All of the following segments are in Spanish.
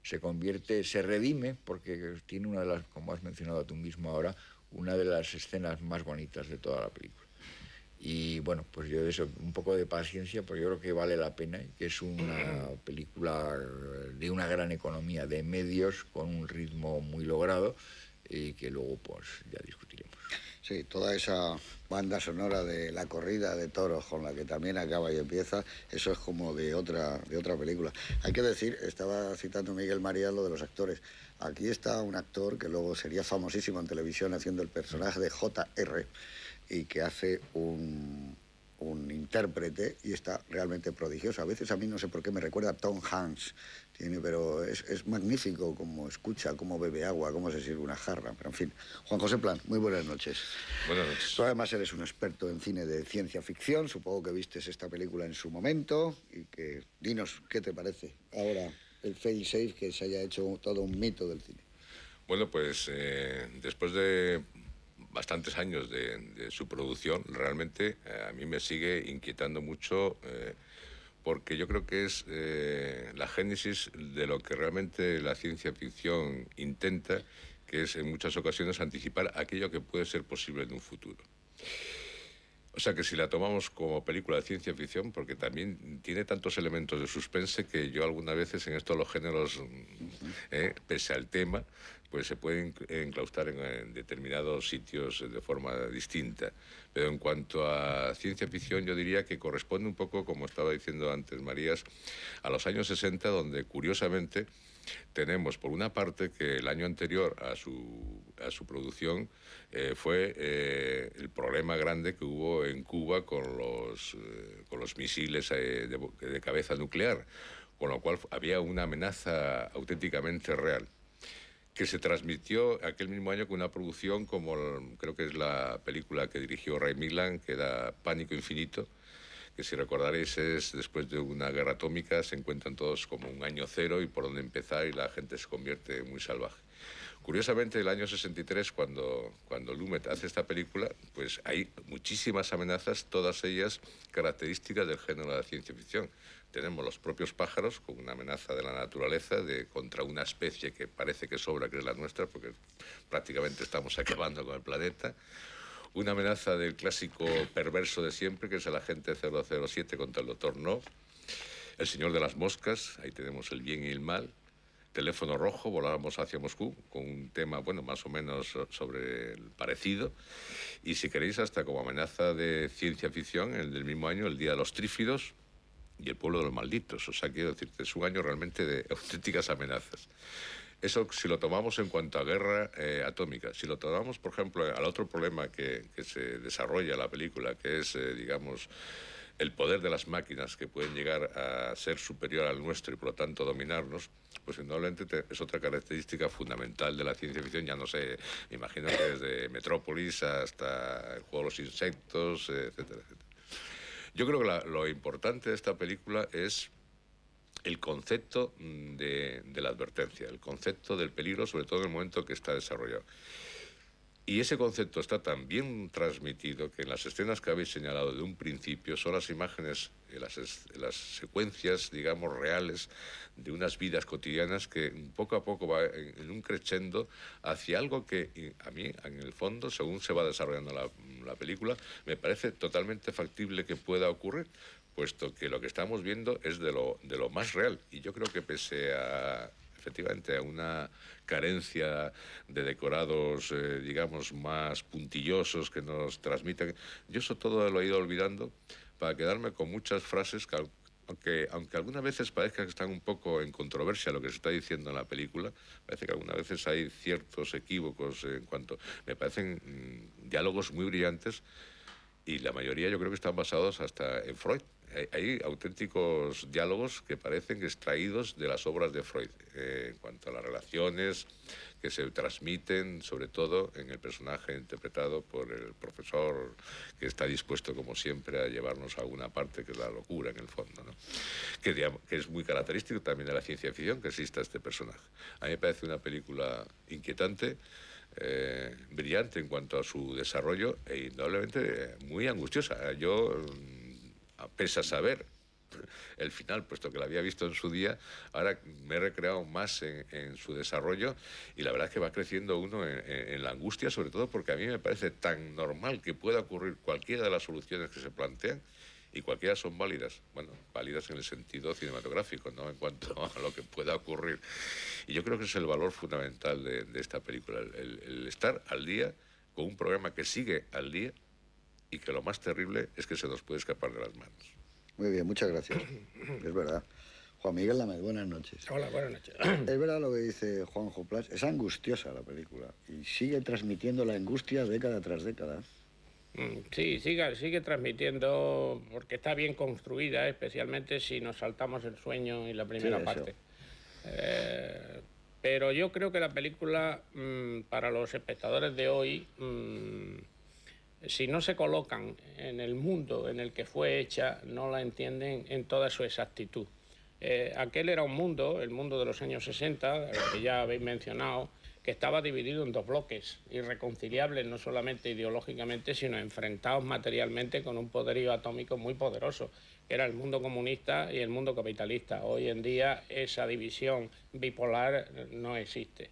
se convierte, se redime, porque tiene una de las, como has mencionado tú mismo ahora, una de las escenas más bonitas de toda la película. Y bueno, pues yo de eso, un poco de paciencia, porque yo creo que vale la pena, y que es una película de una gran economía de medios, con un ritmo muy logrado, y que luego pues ya discutiremos. Sí, toda esa banda sonora de la corrida de toros con la que también acaba y empieza, eso es como de otra película. Hay que decir, estaba citando Miguel María lo de los actores. Aquí está un actor que luego sería famosísimo en televisión haciendo el personaje de J.R. y que hace un intérprete y está realmente prodigioso. A veces a mí no sé por qué me recuerda a Tom Hanks, pero es magnífico cómo escucha, cómo bebe agua, cómo se sirve una jarra, pero en fin. Juan José Plan, muy buenas noches. Buenas noches. Tú además eres un experto en cine de ciencia ficción, supongo que vistes esta película en su momento y que dinos qué te parece ahora el fail safe que se haya hecho todo un mito del cine. Bueno, pues después de bastantes años de su producción, realmente a mí me sigue inquietando mucho porque yo creo que es la génesis de lo que realmente la ciencia ficción intenta, que es en muchas ocasiones anticipar aquello que puede ser posible en un futuro. O sea que si la tomamos como película de ciencia ficción, porque también tiene tantos elementos de suspense que yo algunas veces en estos los géneros, pese al tema, pues se pueden enclaustrar en determinados sitios de forma distinta. Pero en cuanto a ciencia ficción, yo diría que corresponde un poco, como estaba diciendo antes Marías, a los años 60, donde curiosamente tenemos, por una parte, que el año anterior a su producción fue el problema grande que hubo en Cuba con los misiles de cabeza nuclear, con lo cual había una amenaza auténticamente real, que se transmitió aquel mismo año con una producción como creo que es la película que dirigió Ray Milland, que era Pánico Infinito, que si recordaréis es después de una guerra atómica, se encuentran todos como un año cero y por dónde empezar y la gente se convierte muy salvaje. Curiosamente, el año 63, cuando Lumet hace esta película, pues hay muchísimas amenazas, todas ellas características del género de la ciencia ficción. Tenemos los propios pájaros, con una amenaza de la naturaleza contra una especie que parece que sobra, que es la nuestra, porque prácticamente estamos acabando con el planeta. Una amenaza del clásico perverso de siempre, que es el agente 007 contra el Doctor No. El señor de las moscas, ahí tenemos el bien y el mal. Teléfono rojo, volábamos hacia Moscú, con un tema, bueno, más o menos sobre el parecido. Y si queréis, hasta como amenaza de ciencia ficción, el del mismo año, el Día de los Trífidos y el pueblo de los malditos. O sea, quiero decirte, es un año realmente de auténticas amenazas. Eso si lo tomamos en cuanto a guerra atómica. Si lo tomamos, por ejemplo, al otro problema que se desarrolla en la película, que es, digamos, el poder de las máquinas que pueden llegar a ser superior al nuestro y por lo tanto dominarnos, pues indudablemente es otra característica fundamental de la ciencia ficción. Ya no sé, me imagino que desde Metrópolis hasta el juego de los insectos, etcétera, etcétera. Yo creo que lo importante de esta película es el concepto de la advertencia, el concepto del peligro, sobre todo en el momento que está desarrollado. Y ese concepto está tan bien transmitido que en las escenas que habéis señalado de un principio son las imágenes, las secuencias, digamos, reales de unas vidas cotidianas que poco a poco va en un crescendo hacia algo que a mí, en el fondo, según se va desarrollando la película, me parece totalmente factible que pueda ocurrir, puesto que lo que estamos viendo es de lo más real. Y yo creo que pese a efectivamente a una carencia de decorados, digamos, más puntillosos que nos transmitan. Yo eso todo lo he ido olvidando para quedarme con muchas frases que aunque algunas veces parezca que están un poco en controversia lo que se está diciendo en la película, parece que algunas veces hay ciertos equívocos en cuanto... Me parecen diálogos muy brillantes y la mayoría yo creo que están basados hasta en Freud. Hay auténticos diálogos que parecen extraídos de las obras de Freud, en cuanto a las relaciones que se transmiten, sobre todo en el personaje interpretado por el profesor, que está dispuesto, como siempre, a llevarnos a una parte que es la locura, en el fondo, ¿no? Que es muy característico también de la ciencia ficción, que exista este personaje. A mí me parece una película inquietante, brillante en cuanto a su desarrollo e indudablemente muy angustiosa. Yo, pese a saber el final, puesto que la había visto en su día. Ahora me he recreado más en su desarrollo y la verdad es que va creciendo uno en la angustia, sobre todo porque a mí me parece tan normal que pueda ocurrir cualquiera de las soluciones que se plantean y cualquiera son válidas. Bueno, válidas en el sentido cinematográfico, ¿no? En cuanto a lo que pueda ocurrir. Y yo creo que ese es el valor fundamental de esta película, el estar al día con un programa que sigue al día y que lo más terrible es que se nos puede escapar de las manos. Muy bien, muchas gracias. Es verdad. Juan Miguel Lamed, buenas noches. Hola, buenas noches. Es verdad lo que dice Juanjo Plas, es angustiosa la película y sigue transmitiendo la angustia década tras década. Sí, sigue transmitiendo porque está bien construida, especialmente si nos saltamos el sueño y la primera parte. Pero yo creo que la película, para los espectadores de hoy, si no se colocan en el mundo en el que fue hecha, no la entienden en toda su exactitud. Aquel era un mundo, el mundo de los años 60, que ya habéis mencionado, que estaba dividido en dos bloques, irreconciliables no solamente ideológicamente, sino enfrentados materialmente con un poderío atómico muy poderoso, que era el mundo comunista y el mundo capitalista. Hoy en día esa división bipolar no existe,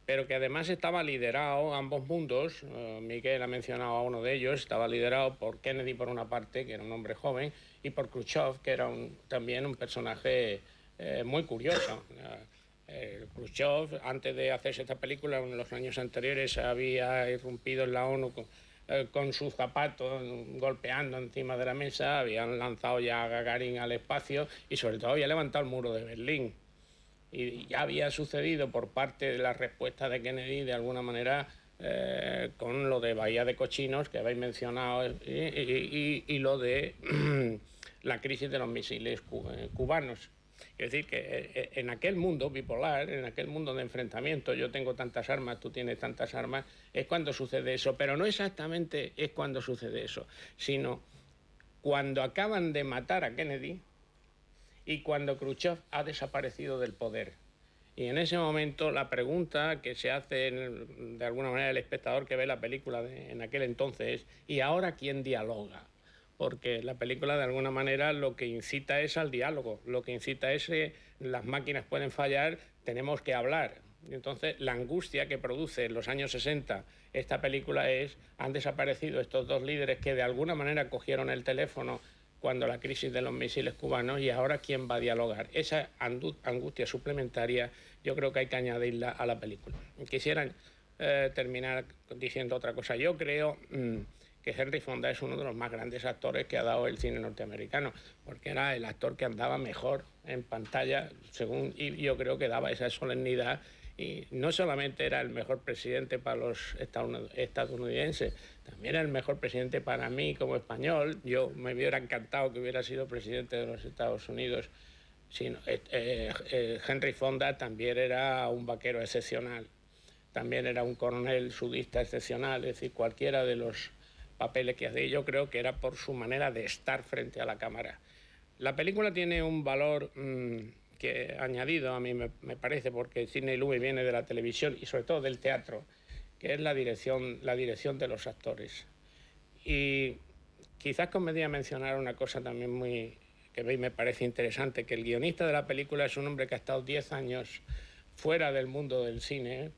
pero que además estaba liderado, ambos mundos, Miguel ha mencionado a uno de ellos, estaba liderado por Kennedy por una parte, que era un hombre joven, y por Khrushchev, que era también un personaje muy curioso. Khrushchev, antes de hacerse esta película, en los años anteriores había irrumpido en la ONU con sus zapatos golpeando encima de la mesa, habían lanzado ya a Gagarin al espacio y sobre todo había levantado el muro de Berlín. Y ya había sucedido por parte de la respuesta de Kennedy, de alguna manera, con lo de Bahía de Cochinos, que habéis mencionado, y lo de la crisis de los misiles cubanos. Es decir, que en aquel mundo bipolar, en aquel mundo de enfrentamiento, yo tengo tantas armas, tú tienes tantas armas, es cuando sucede eso. Pero no exactamente es cuando sucede eso, sino cuando acaban de matar a Kennedy y cuando Khrushchev ha desaparecido del poder. Y en ese momento la pregunta que se hace de alguna manera el espectador que ve la película en aquel entonces es ¿y ahora quién dialoga? Porque la película de alguna manera lo que incita es al diálogo, lo que incita es las máquinas pueden fallar, tenemos que hablar. Y entonces la angustia que produce en los años 60 esta película es han desaparecido estos dos líderes que de alguna manera cogieron el teléfono cuando la crisis de los misiles cubanos y ahora quién va a dialogar. Esa angustia suplementaria yo creo que hay que añadirla a la película. Quisiera terminar diciendo otra cosa. Yo creo que Henry Fonda es uno de los más grandes actores que ha dado el cine norteamericano, porque era el actor que andaba mejor en pantalla, y yo creo que daba esa solemnidad. Y no solamente era el mejor presidente para los estadounidenses, también era el mejor presidente para mí como español. Yo me hubiera encantado que hubiera sido presidente de los Estados Unidos. Henry Fonda también era un vaquero excepcional, también era un coronel sudista excepcional, es decir, cualquiera de los papeles que hacía, yo creo que era por su manera de estar frente a la cámara. La película tiene un valor que añadido a mí me parece, porque Sidney Lumet viene de la televisión y sobre todo del teatro, que es la dirección de los actores. Y quizás convendría mencionar una cosa también que me parece interesante, que el guionista de la película es un hombre que ha estado 10 años fuera del mundo del cine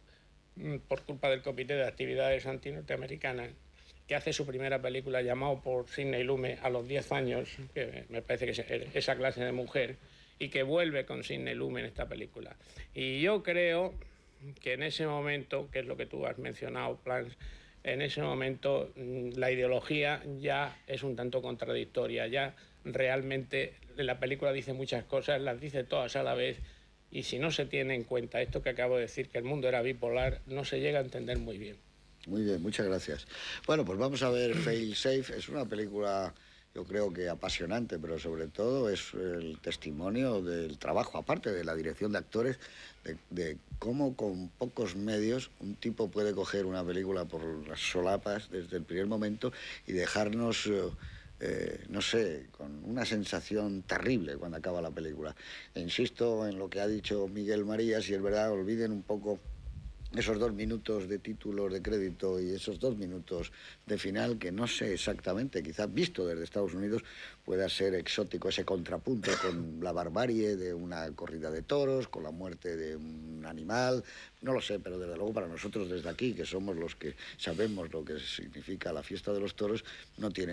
por culpa del Comité de Actividades Antinorteamericanas, que hace su primera película llamado por Sidney Lumet a los 10 años, que me parece que es esa clase de mujer, y que vuelve con Sidney Lumet en esta película. Y yo creo que en ese momento, que es lo que tú has mencionado, Plans, en ese momento la ideología ya es un tanto contradictoria, ya realmente la película dice muchas cosas, las dice todas a la vez, y si no se tiene en cuenta esto que acabo de decir, que el mundo era bipolar, no se llega a entender muy bien. Muy bien, muchas gracias. Bueno, pues vamos a ver Fail Safe. Es una película, yo creo que apasionante, pero sobre todo es el testimonio del trabajo, aparte de la dirección de actores, de cómo con pocos medios un tipo puede coger una película por las solapas desde el primer momento y dejarnos, no sé, con una sensación terrible cuando acaba la película. E insisto en lo que ha dicho Miguel Marías, y es verdad, olviden un poco esos 2 minutos de títulos de crédito y esos 2 minutos de final, que no sé exactamente, quizás visto desde Estados Unidos pueda ser exótico, ese contrapunto con la barbarie de una corrida de toros, con la muerte de un animal, no lo sé, pero desde luego para nosotros desde aquí, que somos los que sabemos lo que significa la fiesta de los toros, no tiene